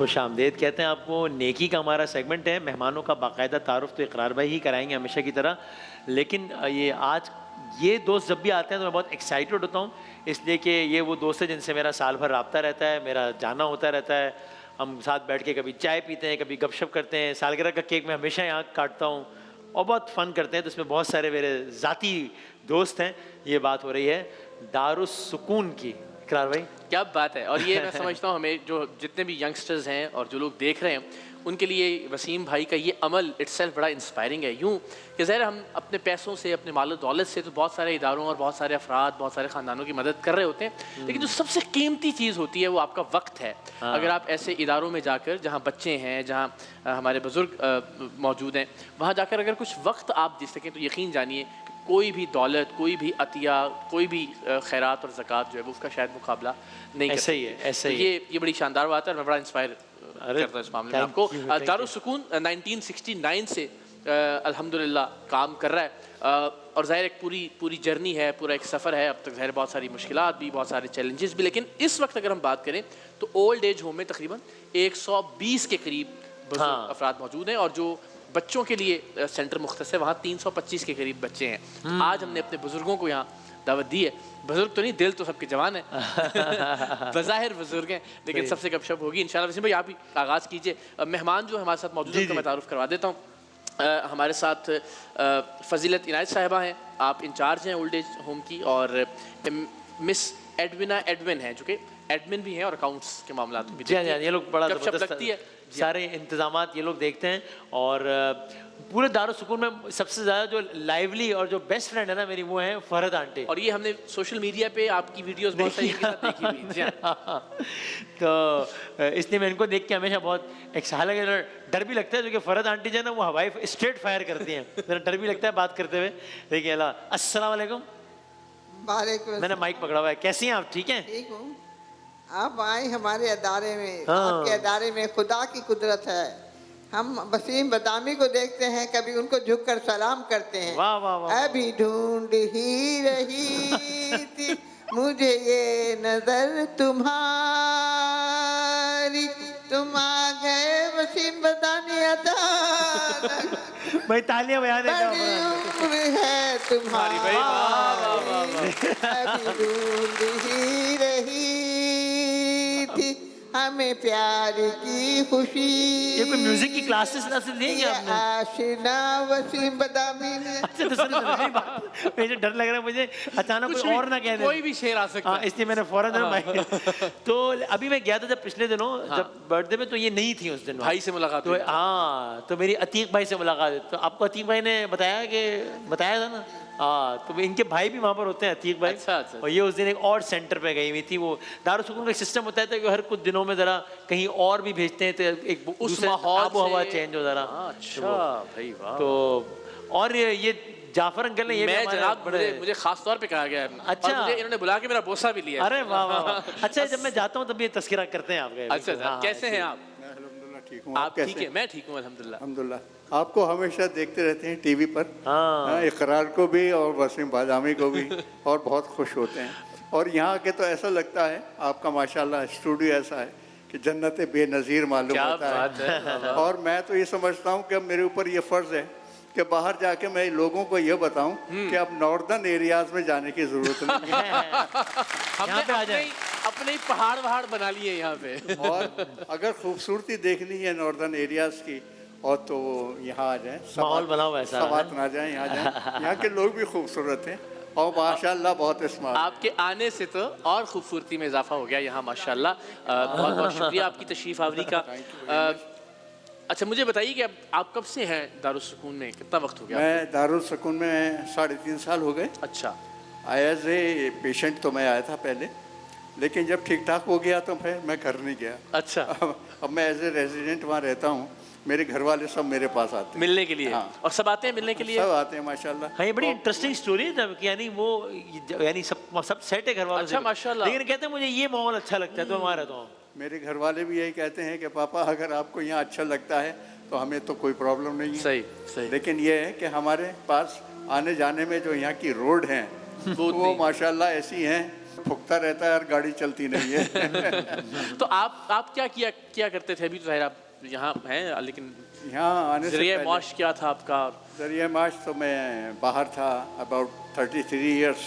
खुशामदीद कहते हैं आपको। नेकी का हमारा सेगमेंट है, मेहमानों का बाकायदा तारुफ तो इकरार भाई ही कराएंगे हमेशा की तरह, लेकिन ये दोस्त जब भी आते हैं तो मैं बहुत एक्साइटेड होता हूँ, इसलिए कि ये वो दोस्त है जिनसे मेरा साल भर रब्ता रहता है, मेरा जाना होता रहता है। हम साथ बैठ के कभी चाय पीते हैं, कभी गपशप करते हैं। सालगिरह का केक मैं हमेशा यहाँ काटता हूँ और बहुत फ़न करते हैं, तो इसमें बहुत सारे मेरे ज़ाती दोस्त हैं। ये बात हो रही है दारुस सुकून की। इकरार भाई क्या बात है। और ये मैं समझता हूँ हमें जो जितने भी यंगस्टर्स हैं और जो लोग देख रहे हैं उनके लिए वसीम भाई का ये अमल इट्सेल्फ बड़ा इंस्पायरिंग है। यूँ कि ज़ाहिर हम अपने पैसों से, अपने माल दौलत से तो बहुत सारे इदारों और बहुत सारे अफराद, बहुत सारे ख़ानदानों की मदद कर रहे होते हैं, लेकिन जो सबसे कीमती चीज़ होती है वो आपका वक्त है। अगर आप ऐसे इदारों में जाकर, जहाँ बच्चे हैं, जहाँ हमारे बुज़ुर्ग मौजूद हैं, वहाँ जाकर अगर कुछ वक्त आप दे सकें तो यकीन जानिए कोई भी दौलत, कोई भी अतिया, कोई भी खैरात और ज़कात जो है वो उसका शायद मुकाबला नहीं ऐसे ही है, ऐसे तो ही ये बड़ी शानदार बात है और मैं बड़ा इंस्पायर करता हूँ इस मामले में आपको। दारुस सुकून 1969 से अल्हम्दुलिल्लाह काम कर रहा है और ज़ाहिर एक पूरी जर्नी है, पूरा एक सफ़र है। अब तक ज़ाहिर बहुत सारी मुश्किलात भी, बहुत सारे चैलेंजेस भी, लेकिन इस वक्त अगर हम बात करें तो ओल्ड एज होम में तकरीबन 120 के करीब अफराद मौजूद हैं और जो बच्चों के लिए सेंटर मुख्तस है वहाँ 325 के करीब बच्चे हैं। आज हमने अपने बुज़ुर्गों को यहाँ दावत दी है। बुज़ुर्ग तो नहीं, दिल तो सबके जवान है बज़ाहिर बुज़ुर्ग हैं, लेकिन सबसे गपशप होगी इंशाल्लाह। वसीम भाई आप ही आगाज़ कीजिए। मेहमान जो हमारे साथ मौजूद है उनका मैं तारुफ करवा देता हूँ। हमारे साथ फ़जीलत इनायत साहिबा हैं, आप इंचार्ज हैं ओल्ड एज होम की, और मिस एडविन हैं जो कि एडमिन भी हैं और अकाउंट्स के मामला भी। जी हाँ, ये लोग बड़ा जबरदस्त लगती है, सारे इंतजामात ये लोग देखते हैं। और पूरे दारुस सुकून में सबसे ज़्यादा जो लाइवली और जो बेस्ट फ्रेंड है ना मेरी, वो है फरहद आंटी। और ये हमने सोशल मीडिया पे आपकी वीडियोस बहुत सारी देखी हुई। तो इसलिए मैं इनको देख के हमेशा बहुत डर भी लगता है, जो कि फरहद आंटी जो है ना वो हवाई स्ट्रेट फायर करती हैं, मेरा डर भी लगता है बात करते हुए। देखिए अस्सलाम वालेकुम। मैंने माइक पकड़ा हुआ है। कैसी हैं आप? ठीक हैं? ठीक हूँ। आप आए हमारे अदारे में। आपके अदारे में खुदा की कुदरत है। हम वसीम बदामी को देखते हैं, कभी उनको झुककर सलाम करते हैं। वाह वाह वाह। अभी ढूंढ ही रही थी मुझे ये नजर तुम्हारी, तुम आ गए वसीम बदामी अदालत। भाई तालियां बजा दे। उम्र है तुम्हारी, अभी ढूंढ ही रही थी हमें प्यार की खुशी। ये कोई म्यूजिक की क्लासेस लेंगे आपने? आशिना वसीम बदामी ने। अच्छा मुझे डर लग रहा है, मुझे अचानक कुछ और ना कह दे, कोई भी शेर आ सकता है, इसलिए मैंने फौरन तो अभी मैं गया था जब पिछले दिनों जब बर्थडे में, तो ये नहीं थी उस दिन। भाई से मुलाकात तो हाँ, तो मेरी अतीक भाई से मुलाकात है। तो आपको अतीक भाई ने बताया था ना? हाँ, तो इनके भाई भी वहाँ पर होते हैं, अतीक भाई। अच्छा। और ये उस दिन एक और सेंटर पे गई हुई थी। वो दारुस सुकून का सिस्टम होता है कि हर कुछ दिनों में जरा कहीं और भी भेजते हैं, तो एक उस माहौल आबो हवा चेंज हो जरा। अच्छा भाई वाह। तो और ये जाफर अंकल ने, ये मैं जनाब मुझे खास तौर पे कहा गया है। अच्छा, मुझे इन्होंने बुला के मेरा बोसा भी लिया। अरे वाह वाह। अच्छा, जब मैं जाता हूँ तब ये तज़किरा करते हैं आपके। अच्छा, कैसे हैं आप? अल्हम्दुलिल्लाह ठीक हूँ। आप ठीक है? मैं ठीक हूँ अल्हम्दुलिल्लाह। आपको हमेशा देखते रहते हैं टीवी पर, इकरार को भी और वसीम बदामी को भी, और बहुत खुश होते हैं। और यहाँ के तो ऐसा लगता है आपका माशाल्लाह स्टूडियो ऐसा है कि जन्नत बेनज़ीर मालूम होता है। और मैं तो ये समझता हूँ कि अब मेरे ऊपर ये फ़र्ज़ है कि बाहर जाके मैं लोगों को ये बताऊं कि अब नॉर्दर्न एरियाज में जाने की ज़रूरत नहीं है। हमने अपने पहाड़ बना लिए यहाँ पे। और अगर खूबसूरती देखनी है नॉर्दर्न एरियाज की, और तो यहाँ आ जाएं, माहौल बना हुआ है, सवात ना जाएं, यहाँ जाएं। यहाँ के लोग भी खूबसूरत हैं और माशाल्लाह बहुत स्मार्ट। आपके आने से तो और खूबसूरती में इजाफा हो गया यहाँ माशाल्लाह। बहुत बहुत शुक्रिया आपकी तशरीफ़ आवरी का। अच्छा, मुझे बताइए कि आप कब से हैं दारुस सुकून में? कितना वक्त हो गया? मैं दारुस सुकून में 3.5 साल हो गए। अच्छा। एज ए पेशेंट तो मैं आया था पहले, लेकिन जब ठीक ठाक हो गया तो फिर मैं घर नहीं गया। अच्छा। अब मैं एज ए रेजिडेंट वहाँ रहता हूँ। मेरे घर वाले सब मेरे पास आते हैं मिलने के लिए। हाँ। और सब आते हैं मिलने के लिए? सब आते हैं माशाल्लाह। हाँ, ये बड़ी इंटरेस्टिंग स्टोरी है जब, यानी सब सेट है घर वालों से। अच्छा माशाल्लाह। लेकिन कहते हैं मुझे ये माहौल अच्छा लगता है तो मैं वहाँ रहता हूँ। मेरे घर वाले भी यही कहते हैं कि पापा अगर आपको यहाँ अच्छा लगता है तो हमें तो कोई प्रॉब्लम नहीं है। सही। लेकिन ये है कि हमारे पास आने जाने में जो यहाँ की रोड हैं वो माशाल्लाह ऐसी हैं फुकता रहता है और गाड़ी चलती नहीं है। तो आप क्या करते थे? अभी तो ज़ाहिर आप यहाँ हैं, लेकिन यहाँ आने से ज़रिए पहले माश क्या था आपका? ज़रिए माश तो मैं बाहर था, अबाउट 33 इयर्स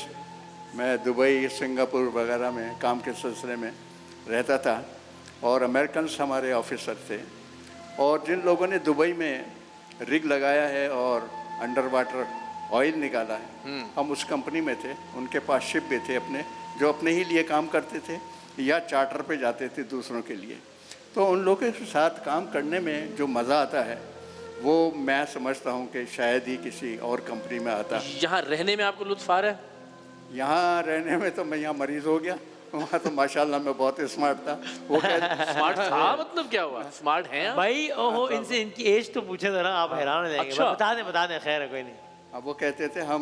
मैं दुबई, सिंगापुर वगैरह में काम के सिलसिले में रहता था, और अमेरिकन्स हमारे ऑफिसर थे। और जिन लोगों ने दुबई में रिग लगाया है और अंडर वाटर ऑयल निकाला है, हम उस कंपनी में थे। उनके पास शिप भी थे अपने, जो अपने ही लिए काम करते थे या चार्टर पे जाते थे दूसरों के लिए। तो उन लोगों के साथ काम करने में जो मज़ा आता है वो मैं समझता हूँ कि शायद ही किसी और कंपनी में आता। यहाँ रहने में आपको लुत्फ़ आ रहा है? यहाँ रहने में तो मैं यहाँ मरीज़ हो गया, वहाँ तो माशाल्लाह मैं बहुत स्मार्ट था। वो स्मार्ट था मतलब क्या हुआ? स्मार्ट हैं आप? भाई ओहो, इनसे इनकी एज तो पूछे ज़रा, आप हैरान हो जाएंगे। अच्छा। बता दें, खैर है, कोई नहीं। अब वो कहते थे हम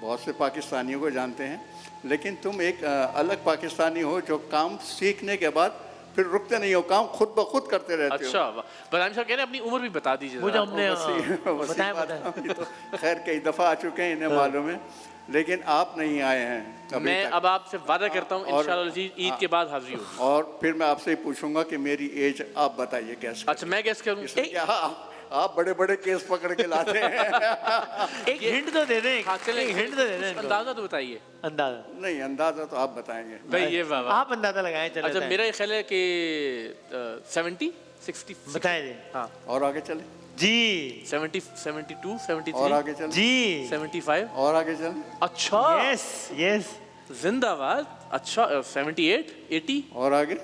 बहुत से पाकिस्तानियों को जानते हैं, लेकिन तुम एक अलग पाकिस्तानी हो जो काम सीखने के बाद फिर रुकते नहीं हो, काम खुद ब खुद करते रहते अच्छा, बदामी साहब कह रहे हैं अपनी उम्र भी बता दीजिए। मुझे हमने हो। बताया तो खैर कई दफ़ा आ चुके हैं, इन्हें मालूम है, लेकिन आप नहीं आए हैं अभी मैं तक। अब आपसे वादा करता हूँ इंशाअल्लाह ईद के बाद हाजिर हूँ। और फिर मैं आपसे ही पूछूंगा कि मेरी एज आप बताइए कैसे। अच्छा, मैं गेस करूँ? आप बड़े बड़े केस पकड़ के लाते हैं। एक हिंट तो दे दें। हाँ चलें, एक हिंट तो दे दें इनको। अंदाजा तो बताइए। अंदाजा नहीं, अंदाजा तो आप बताएंगे। भाई ये बाबा, आप अंदाजा लगाएं। चले अच्छा मेरा ये ख्याल है कि 70 60 बताएं जी। हाँ और आगे चले जी। 70 72 73 और आगे चले जी। 75। और आगे चले। अच्छा यस यस। जिंदाबाद। अच्छा 78 80 और आगे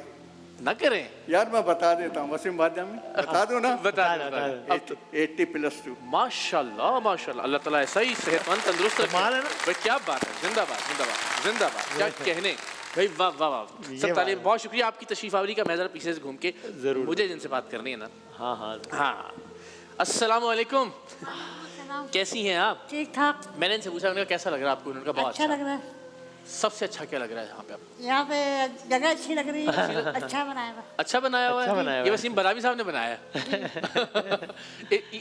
ना करें यार, मैं बता देता हूँ वसीम बादशाह में, बता दूँ ना। बता बता दो। दो। 80+2। माशाल्लाह माशाल्लाह, अल्लाह ताला ऐसा ही सेहतमंद तंदुरुस्त रखे। कमाल है ना? भाई क्या बात है, जिंदाबाद जिंदाबाद जिंदाबाद, क्या कहने भाई, वाह वाह वाह। सब तालीम, बहुत शुक्रिया आपकी तशरीफ आवरी का। मैं जरा पीछे से घूम के जरूर, मुझे जिनसे बात करनी है ना। हाँ हाँ हाँ, अस्सलाम वालेकुम, कैसी हैं आप? ठीक ठाक। मैंने इनसे पूछा, उन्होंने कहा कैसा लग रहा है आपको? उन्होंने कहा बहुत अच्छा लग रहा है। सबसे अच्छा क्या लग रहा है यहाँ पे आपको? यहाँ पे जगह अच्छी लग रही है। अच्छा बनाया हुआ। अच्छा बनाया हुआ अच्छा है। बनाया ये हुआ वसीम बदामी साहब ने बनाया है।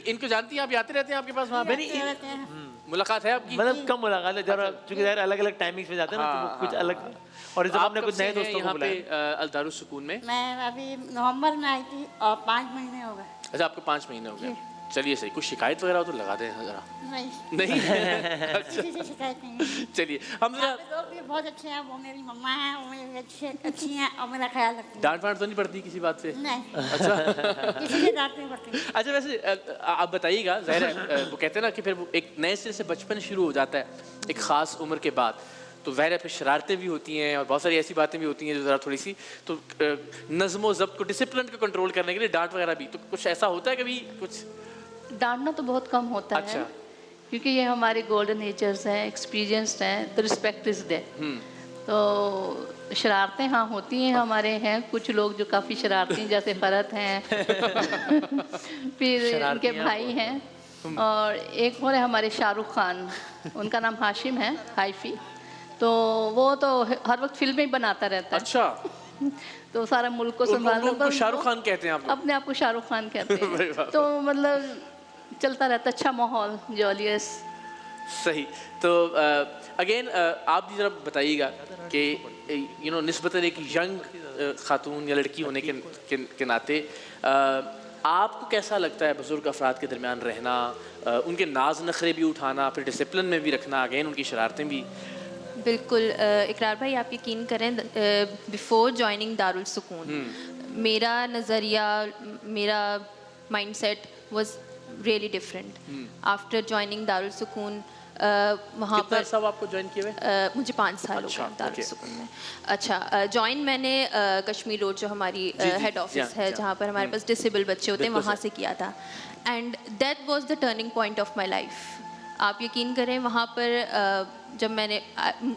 इनको जानती हैं आप? आते रहते हैं आपके पास वहाँ पे? आते रहते हैं। मुलाकात है आपकी? मतलब कम मुलाकात है जरा, चूंकि यार अलग अलग टाइमिंग्स में जाते हैं ना, तो वो कुछ अलग। और इस दफा आप हमने कब कुछ से नए हैं दोस्तों को यहाँ पे बुलाया। अल दारुस सुकून में? मैं अभी नवंबर में आई थी और 5 महीने हो गए। अच्छा, आपको 5 महीने हो गए। चलिए सही, कुछ शिकायत वगैरह हो तो लगा दें जरा। नहीं, नहीं किसी से शिकायत नहीं है। चलिए हम जरा, यहाँ पे लोग भी बहुत अच्छे हैं। वो मेरी मम्मा हैं, वो मेरी अच्छी हैं और मेरा ख्याल रखती हैं। डांट वांट तो नहीं पड़ती किसी बात पे? नहीं, अच्छा किसी से डांट नहीं पड़ती। अच्छा वैसे आप बताइएगा, ज़ाहिर है वो कहते हैं ना कि फिर वो एक नए सिरे से बचपन शुरू हो जाता है एक ख़ास उम्र के बाद, तो ज़ाहिर है फिर शरारतें भी होती हैं और बहुत सारी ऐसी बातें भी होती हैं जो ज़रा थोड़ी सी, तो नज़्म व ज़ब्त को, डिसिप्लिन को कंट्रोल करने के लिए डांट वगैरह भी, तो कुछ ऐसा होता है कभी? कुछ डांटना तो बहुत कम होता अच्छा। है, क्योंकि ये हमारे गोल्डन नेचर्स हैं, एक्सपीरियंस्ड हैं, तो रिस्पेक्ट इज दे। तो शरारतें हाँ होती हैं, हमारे हैं कुछ लोग जो काफ़ी शरारती हैं, जैसे फ़रत हैं फिर इनके भाई हैं, और एक और है हमारे शाहरुख खान, उनका नाम हाशिम है, हाइफी। तो वो तो हर वक्त फिल्में ही बनाता रहता है। अच्छा, तो सारा मुल्क को संभालना। उनको शाहरुख खान कहते हैं आप लोग? अपने आप को शाहरुख खान कहते भाई वाह। हैं। तो मतलब चलता रहता, अच्छा माहौल, जॉलियस। सही। तो अगेन आप भी ज़रा बताइएगा कि यू नो निस्बतन एक यंग खातून या लड़की होने के नाते आपको कैसा लगता है बुज़ुर्ग अफराद के दरमियान रहना, उनके नाज नखरे भी उठाना, फिर डिसिप्लिन में भी रखना, अगेन उनकी शरारतें भी? बिल्कुल इकरार भाई, आप यकीन करें बिफोर जॉइनिंग दारुल सुकून मेरा नज़रिया, मेरा mindset was really different. After joining Darul सुकून वहाँ पर सब आपको ज्वाइन किए हुए? मुझे 5 साल हो गए दारुल सुकून में। अच्छा, जॉइन मैंने कश्मीर रोड जो हमारी हेड ऑफिस है, जहाँ पर हमारे पास डिसेबल बच्चे होते हैं, वहाँ से किया था। And that was the turning point of my life. आप यकीन करें, वहाँ पर जब मैंने,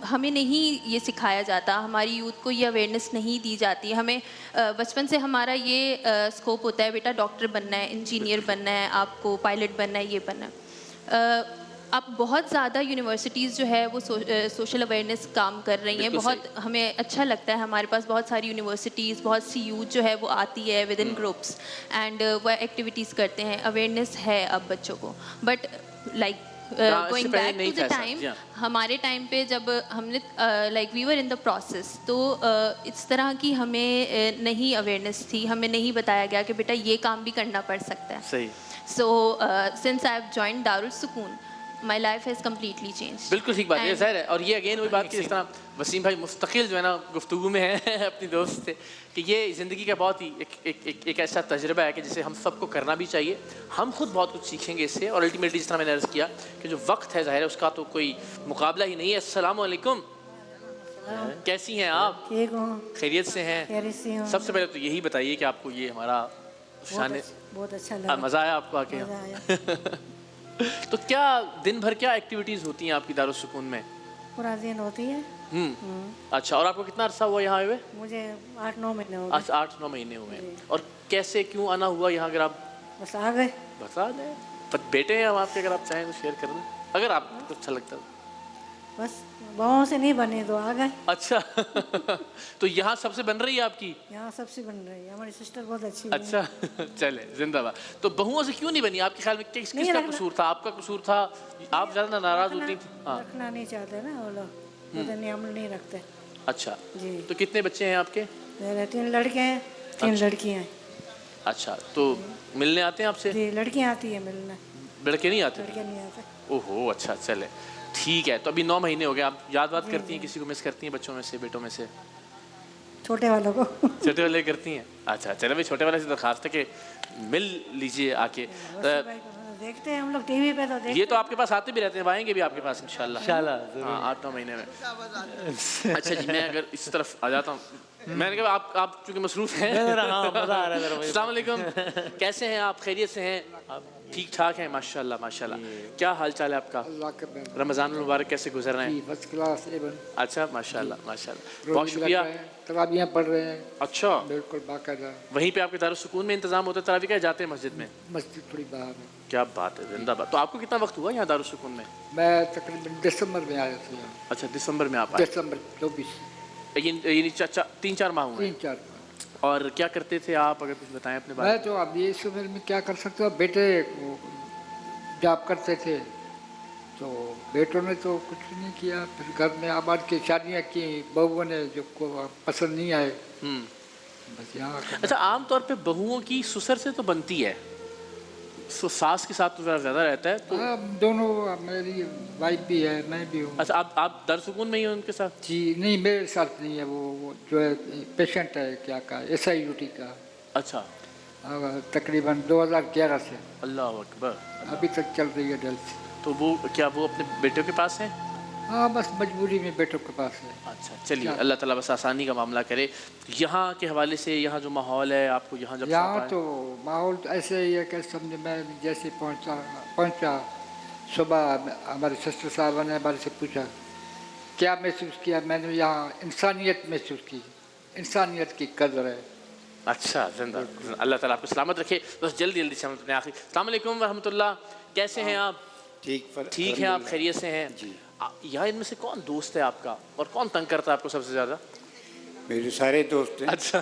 हमें नहीं ये सिखाया जाता, हमारी यूथ को ये अवेयरनेस नहीं दी जाती। हमें बचपन से हमारा ये स्कोप होता है, बेटा डॉक्टर बनना है, इंजीनियर बनना है, आपको पायलट बनना है, ये बनना है। अब बहुत ज़्यादा यूनिवर्सिटीज़ जो है वो सोशल अवेयरनेस काम कर रही हैं, बहुत हमें अच्छा लगता है। हमारे पास बहुत सारी यूनिवर्सिटीज़, बहुत सी यूथ जो है वो आती है विद इन ग्रुप्स एंड वो एक्टिविटीज़ करते हैं, अवेयरनेस है अब बच्चों को। But like going back to the time, हमारे टाइम पे जब हमने like we were in the process, तो इस तरह की हमें नहीं अवेयरनेस थी, हमें नहीं बताया गया कि बेटा ये काम भी करना पड़ सकता है। सही। So since I have joined Darul Sukoon, my life has completely change. बिल्कुल ठीक बात है, ज़ाहिर है। और ये अगेन वही बात कि जिस तरह वसीम भाई मुस्तकिल जो है ना गुफ्तगू में है अपनी दोस्त से, कि ये ज़िंदगी का बहुत ही एक ऐसा तजर्बा है कि जिसे हम सबको करना भी चाहिए। हम खुद बहुत कुछ सीखेंगे इससे, और अल्टीमेटली जिस तरह मैंने अर्ज़ किया कि जो वक्त है ज़ाहिर है उसका तो कोई मुकाबला ही नहीं है। अस्सलाम वालेकुम, कैसी हैं आप? ठीक हूँ, खैरियत से हैं? खैरियत से हूँ। सबसे पहले तो यही बताइए कि आपको ये हमारा शान, बहुत अच्छा लगा, मज़ा आया आपको आके? मज़ा आया। तो क्या दिन भर क्या एक्टिविटीज़ होती हैं आपकी दारुल सुकून में? पूरा दिन होती है। अच्छा, और आपको कितना अरसा हुआ यहाँ आए हुए? मुझे 8-9 महीने हो गए। अच्छा, 8-9 महीने हुए हैं। और कैसे क्यों आना हुआ यहाँ, अगर आप बस आ गए। बता दें? पर बेटे हैं हम आपके, अगर आप चाहें तो शेयर कर दें, अगर आपको अच्छा लगता है। बस बहुओं से नहीं बने तो आ गए। अच्छा तो यहाँ सबसे बन रही है आपकी? यहाँ सबसे बन रही है, हमारी सिस्टर बहुत अच्छी है। अच्छा चले जिंदाबाद। तो बहुओं से क्यों नहीं बनी आपके ख्याल में? किसका कसूर था? आपका कसूर था? आप ज़्यादा नाराज़ होती थी? रखना नहीं चाहते ना वो लोग, नियम नहीं रखते। अच्छा जी। तो कितने बच्चे हैं आपके? मेरे 3 लड़के हैं, 3 लड़कियाँ हैं। अच्छा, तो मिलने आते हैं आपसे? जी, लड़कियाँ आती है मिलने, लड़के नहीं आते? लड़के नहीं आते। ओहो, अच्छा चले ठीक है। तो अभी 9 महीने हो गए, आप याद बात करती हैं? किसी को मिस करती हैं बच्चों में से, बेटों में से? छोटे वालों को। छोटे वाले करती हैं? अच्छा चलो भाई, छोटे वाले से दरखास्त है कि मिल लीजिए आके। देखते हैं हम लोग टीवी पे, तो देखते ये तो आपके पास आते भी रहते हैं, आएंगे भी आपके पास इंशाल्लाह। हाँ, 8-9 महीने में। अच्छा जी, मैं अगर इस तरफ आ जाता हूँ, मैंने कहा आप चूँकि मसरूफ़ हैं। अस्सलाम वालेकुम, कैसे हैं आप? खैरियत से हैं? ठीक ठाक हैं? माशाल्लाह माशाल्लाह। क्या हाल चाल है आपका? रमज़ान मुबारक कैसे गुजर रहे हैं? First class. अच्छा माशाल्लाह माशाल्लाह, बहुत शुक्रिया। तराबियाँ पढ़ रहे हैं। अच्छा, बिल्कुल बाकायदा। वहीं पे आपके दारुल सुकून में इंतजाम होता है तरावी का? जाते हैं मस्जिद में? मस्जिद थोड़ी बाहर है। क्या बात है, जिंदाबाद। तो आपको कितना वक्त हुआ यहाँ दारुल सुकून में? मैं तकरीबन दिसंबर में आया था यहाँ। अच्छा, दिसंबर में आप आए? दिसंबर 24। ये 3-4 माह हुए? 3-4 माह। और क्या करते थे आप, अगर कुछ बताएं अपने बारे में? मैं तो अब ये इस उम्र में क्या कर सकता हूँ, बेटे जॉब करते थे तो बेटों ने तो कुछ नहीं किया। फिर घर में आबाद की शादियाँ की, बहुओं ने जो को पसंद नहीं आए बस यहाँ। अच्छा, आमतौर पे बहुओं की ससुर से तो बनती है, सास के साथ तो ज़्यादा रहता है। तो दोनों, मेरी वाइफ भी है, मैं भी हूँ। अच्छा, आप दारुल सुकून में ही हैं उनके साथ? जी नहीं, मेरे साथ नहीं है। वो जो है पेशेंट है, क्या का SIUT का। अच्छा, तकरीबन 2011 से अल्लाह अकबर, अभी तक चल रही है डल से। तो वो क्या वो अपने बेटों के पास हैं? हाँ, बस मजबूरी में बेटों के पास है। अच्छा चलिए, अल्लाह ताला बस आसानी का मामला करे। यहाँ के हवाले से यहाँ जो माहौल है आपको यहाँ जब यहाँ तो माहौल ऐसे ही है कि समझे, मैं जैसे पहुँचा सुबह, हमारे सिस्टर साहबा ने हमारे से पूछा क्या महसूस किया। मैंने यहाँ इंसानियत महसूस की, इंसानियत की कदर है। अच्छा, जिंदा अल्लाह ताला आपको सलामत रखे। बस जल्दी से हम अपने आखिरी, अस्सलाम वालेकुम वरहमतुल्लाह, कैसे हैं आप? ठीक है, आप खैरियत से हैं जी? यहाँ इनमें से कौन दोस्त है आपका, और कौन तंग करता है आपको सबसे ज़्यादा? मेरे सारे दोस्त हैं। अच्छा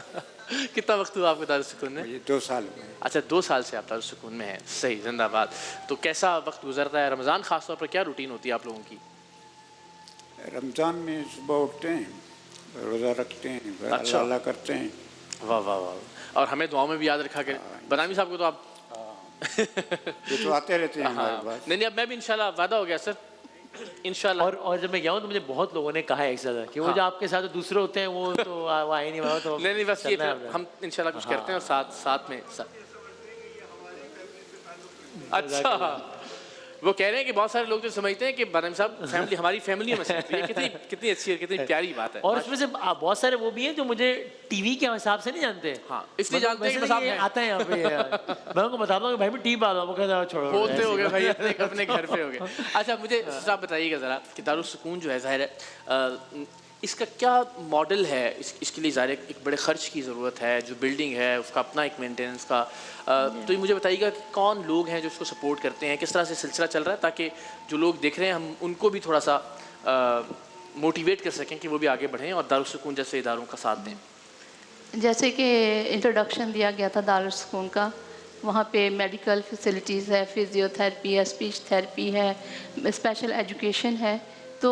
कितना वक्त हुआ आपको दारुल सुकून में? 2 साल हुए। अच्छा, 2 साल से आप दारुल सुकून में हैं, सही, जिंदाबाद। तो कैसा वक्त गुजरता है? रमज़ान ख़ास तौर पर क्या रूटीन होती है आप लोगों की? रमज़ान में सुबह उठते हैं, रोज़ा रखते हैं, अच्छा, अल्लाह करते हैं। वाह वाह वाह। और हमें दुआओं में भी याद रखा करें। बनामी साहब को तो आप ये तो आते रहते हैं हमारे पास। नहीं, अब मैं भी इंशाल्लाह, वादा हो गया सर, इंशाल्लाह। और जब मैं गया हूँ तो मुझे बहुत लोगों ने कहा है एक ज़्यादा कि वो जो आपके साथ दूसरे होते हैं वो तो आए नहीं, तो नहीं बस ये हम इंशाल्लाह कुछ करते हैं, और साथ में अच्छा, वो कह रहे हैं कि बहुत सारे लोग जो समझते हैं कि बादाम साहब फैमिली हमारी फैमिली में से, ये कितनी अच्छी और कितनी प्यारी बात है। और उसमें से बहुत सारे वो भी हैं जो मुझे टीवी के हिसाब से नहीं जानते। हाँ, इसलिए जानते हैं कि बस आप आते हैं यहाँ पे। मैं उनको बताता हूँ कि भाई मैं टीवी आता हूँ, वो कहता है छोड़ो, होते हो गए भाई, अपने घर पे हो गए। अच्छा, मुझे आप बताइएगा ज़रा कि दारुल सुकून जो है, ज़ाहिर है इसका क्या मॉडल है? इसके लिए ज़ाहिर एक बड़े ख़र्च की ज़रूरत है, जो बिल्डिंग है उसका अपना एक मेंटेनेंस का। तो ये मुझे बताइएगा कि कौन लोग हैं जो इसको सपोर्ट करते हैं, किस तरह से सिलसिला चल रहा है, ताकि जो लोग देख रहे हैं हम उनको भी थोड़ा सा मोटिवेट कर सकें कि वो भी आगे बढ़ें और दारुल सुकून जैसे इदारों का साथ दें। जैसे कि इंट्रोडक्शन दिया गया था दारुल सुकून का, वहाँ पे मेडिकल फैसिलिटीज़ है, फिज़ियोथेरेपी है, स्पीच थेरेपी है, स्पेशल एजुकेशन है। तो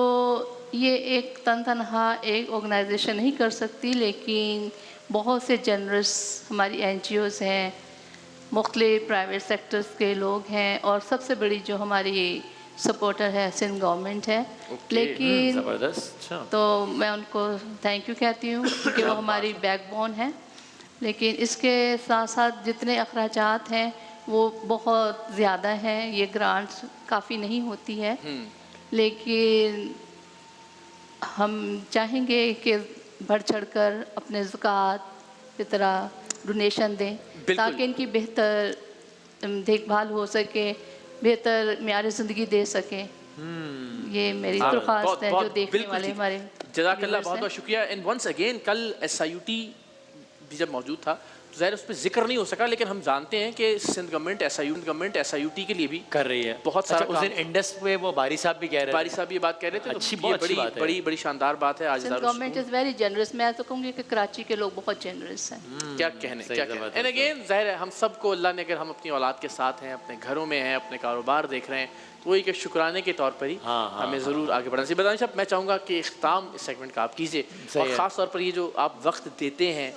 ये एक तनहा एक ऑर्गेनाइजेशन नहीं कर सकती, लेकिन बहुत से जनरस हमारी NGOs हैं, मुख्तलिफ प्राइवेट सेक्टर्स के लोग हैं, और सबसे बड़ी जो हमारी सपोर्टर है सिंध गवर्नमेंट है। लेकिन ज़बरदस्त। तो मैं उनको थैंक यू कहती हूँ क्योंकि वो हमारी बैकबोन है। लेकिन इसके साथ साथ जितने अखराजात हैं वो बहुत ज़्यादा हैं, ये ग्रांट्स काफ़ी नहीं होती है, लेकिन हम चाहेंगे कि बढ़ चढ़कर अपने ज़कात फितरा डोनेशन दें ताकि इनकी बेहतर देखभाल हो सके, बेहतर मेयार ज़िंदगी दे सकें। ये मेरी दरख्वास्त है जो देखने वाले हमारे। जज़ाकल्लाह, बहुत बहुत शुक्रिया। एंड वंस अगेन कल SIUT भी जब मौजूद था तो ज़ाहिर उस पर जिक्र नहीं हो सका, लेकिन हम जानते हैं कि सिंध गवर्नमेंट SIUT के लिए भी कर रही है बहुत सारा उस दिन इंडस पे वो बारी साहब भी कह रहे थे, बारी साहब ये बात कह रहे थे। अच्छी, तो बहुत अच्छी बात है। बड़ी शानदार बात है। आज Sindh government is very generous. मैं तो कहूँगी कि कराची के लोग बहुत जनरस हैं। क्या कहने। एंड अगेन ज़ाहिर है हम सबको अल्लाह ने, अगर हम अपनी औलाद के साथ हैं, अपने घरों में हैं, अपने कारोबार देख रहे हैं, तो वही कि शुक्राने के तौर पर ही हमें ज़रूर आगे बढ़ना चाहिए। बताइए साहब, मैं चाहूँगा कि इख्तिताम इस सेगमेंट का आप कीजिए, और ख़ास तौर पर ये जो आप वक्त देते हैं,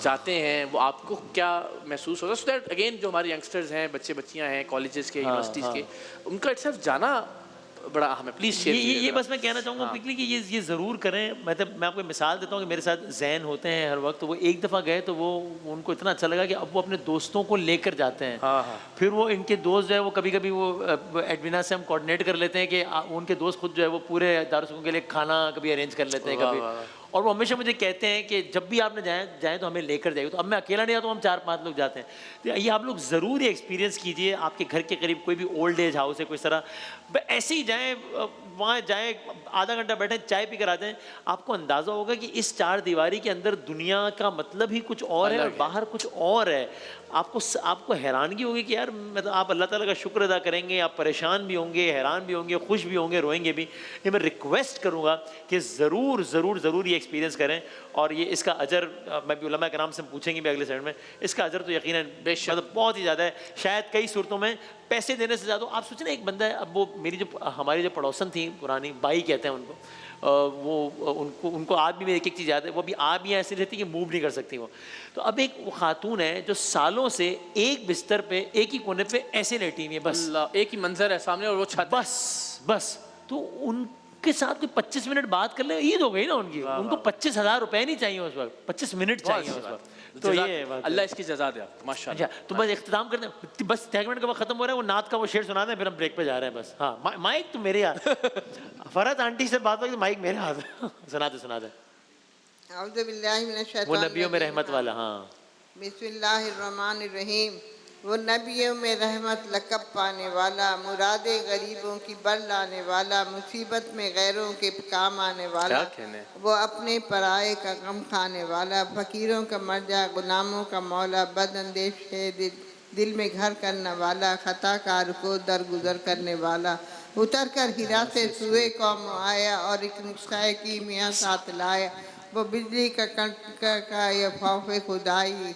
जाते हैं, वो आपको क्या महसूस होता है? सो दैट अगेन जो हमारे यंगस्टर्स हैं, बच्चे बच्चियाँ हैं कॉलेजेस के, यूनिवर्सिटीज़ के, उनका सिर्फ जाना बड़ा अहम है। प्लीज़ शेयर ये बस मैं कहना चाहूँगा क्विकली कि ये ज़रूर करें। मतलब मैं आपको मिसाल देता हूँ कि मेरे साथ जैन होते हैं हर वक्त, तो वो एक दफ़ा गए तो वो उनको इतना अच्छा लगा कि अब वो अपने दोस्तों को लेकर जाते हैं। फिर वो इनके दोस्त जो है वो कभी कभी वो एडविना से हम कोऑर्डिनेट कर लेते हैं कि उनके दोस्त खुद जो है वो पूरे दारुल के लिए खाना कभी अरेंज कर लेते हैं कभी, और वो हमेशा मुझे कहते हैं कि जब भी आपने जाएँ तो हमें लेकर जाइए। तो अब मैं अकेला नहीं आता, तो हम 4-5 लोग जाते हैं। तो ये आप लोग ज़रूर ये एक्सपीरियंस कीजिए। आपके घर के करीब कोई भी ओल्ड एज हाउस है, कोई तरह ऐसे ही जाएँ, वहाँ जाएँ, आधा घंटा बैठे, चाय पी कर आ जाएँ। आपको अंदाज़ा होगा कि इस 4 दीवारी के अंदर दुनिया का मतलब ही कुछ और है और बाहर कुछ और है। आपको हैरानगी होगी कि यार मतलब आप अल्लाह ताला का शुक्र अदा करेंगे, आप परेशान भी होंगे, हैरान भी होंगे, खुश भी होंगे, रोएंगे भी। ये मैं रिक्वेस्ट करूँगा कि ज़रूर ज़रूर ज़रूर ये एक्सपीरियंस करें, और ये इसका अजर मैं भी उलमा कराम से पूछेंगे भी अगले सेशन में। इसका अजर तो यकीनन मतलब बहुत ही ज़्यादा है, शायद कई सूरतों में पैसे देने से ज़्यादा। आप सोचें एक बंदा है, अब वो हमारी जो पड़ोसन थी पुरानी, बाई कहते हैं उनको, उनको आज भी एक चीज़ याद है, वो भी आज भी ऐसी रहती कि मूव नहीं कर सकती वो। तो अब एक वो खातून है जो सालों से एक बिस्तर पे एक ही कोने पे ऐसे लेटी हुई है, बस एक ही मंजर है सामने और वो छत, बस। तो उनके साथ कोई 25 मिनट बात कर ले, ईद हो गई ना उनकी। उनको 25,000 रुपए नहीं चाहिए उस वक्त, 25 मिनट चाहिए उस वक्त। तो ये अल्लाह इसकी जज़ा दे माशाअल्लाह। अच्छा, तो बस इख्तिताम करते हैं, बस सेगमेंट का वक्त खत्म हो रहा है, वो नात का वो शेर सुना दें, फिर हम ब्रेक पे जा रहे हैं बस। हाँ, माइक तो मेरे यार फरहत आंटी से बात हो तो माइक मेरे हाथ सुना दे। वो नबियों में रहमत वाला। हाँ, बिस्मिल्लाहिर्रहमानिर्रहीम। वो नबियों में रहमत लक़ब पाने वाला, मुरादे गरीबों की बर लाने वाला, मुसीबत में गैरों के काम आने वाला, वो अपने पराए का गम खाने वाला, फ़कीरों का मर्जा, गुलामों का मौला, बदअंदेश है दिल में घर करने वाला, खताकार को दरगुजर करने वाला, उतर कर हिरा से सुए कौम आया और एक नुस्खे की मियाँ साथ लाया, वो बिजली का ये खौफ खुदाई।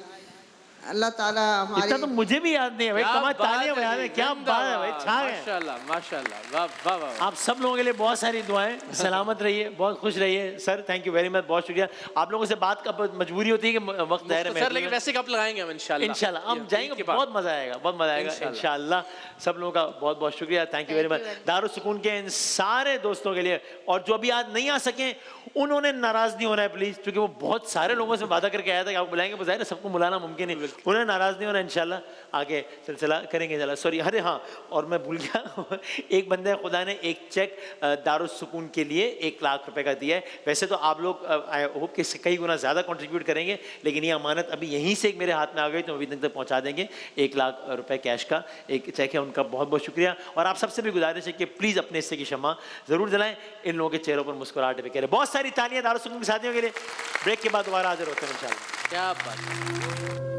अल्लाह ताला हमारी, इतना तो मुझे भी याद नहीं है भाई, कमाल तालियां बजा रहे, क्या बात है भाई, छा गए माशाल्लाह माशाल्लाह, वाह वाह वाह। आप सब लोगों के लिए बहुत सारी दुआएं, सलामत रहिए, बहुत खुश रहिए sir, thank you very much, बहुत शुक्रिया। आप लोगों से बात का मजबूरी होती है कि वक्त है सर, लेकिन वैसे कब लगाएंगे हम इंशाल्लाह हम जाएंगे, बहुत मजा आएगा इंशाल्लाह। सब लोगों का बहुत बहुत शुक्रिया, thank you very much. Darul सुकून के इन सारे दोस्तों के लिए, और जो अभी आज नहीं आ सके उन्होंने नाराज नहीं होना है प्लीज, क्योंकि वो बहुत सारे लोगों से वादा करके आया था कि आपको बुलाएंगे, बजाय सबको बुलाना मुमकिन नहीं, उन्होंने नाराज नहीं होना, इंशाल्लाह आगे सिलसिला करेंगे इंशाल्लाह। सॉरी, अरे हाँ, और मैं भूल गया एक बंदे खुदा ने एक चेक दारुल सुकून के लिए 1 लाख रुपए का दिया है। वैसे तो आप लोग आई होप कि कई गुना ज़्यादा कंट्रीब्यूट करेंगे, लेकिन ये अमानत अभी यहीं से मेरे हाथ में आ गई, तो अभी तक पहुँचा देंगे। 1 लाख रुपए कैश का एक चेक है, उनका बहुत बहुत शुक्रिया। और आप सबसे भी गुजारिश है कि प्लीज़ अपने हिस्से की क्षमा ज़रूर दिलाएं, इन लोगों के चेहरों पर मुस्कुराहट भी करें। बहुत सारी तालियां दारुल सुकून के साथियों के लिए। ब्रेक के बाद दोबारा हाजिर होते हैं इंशाल्लाह। क्या बात।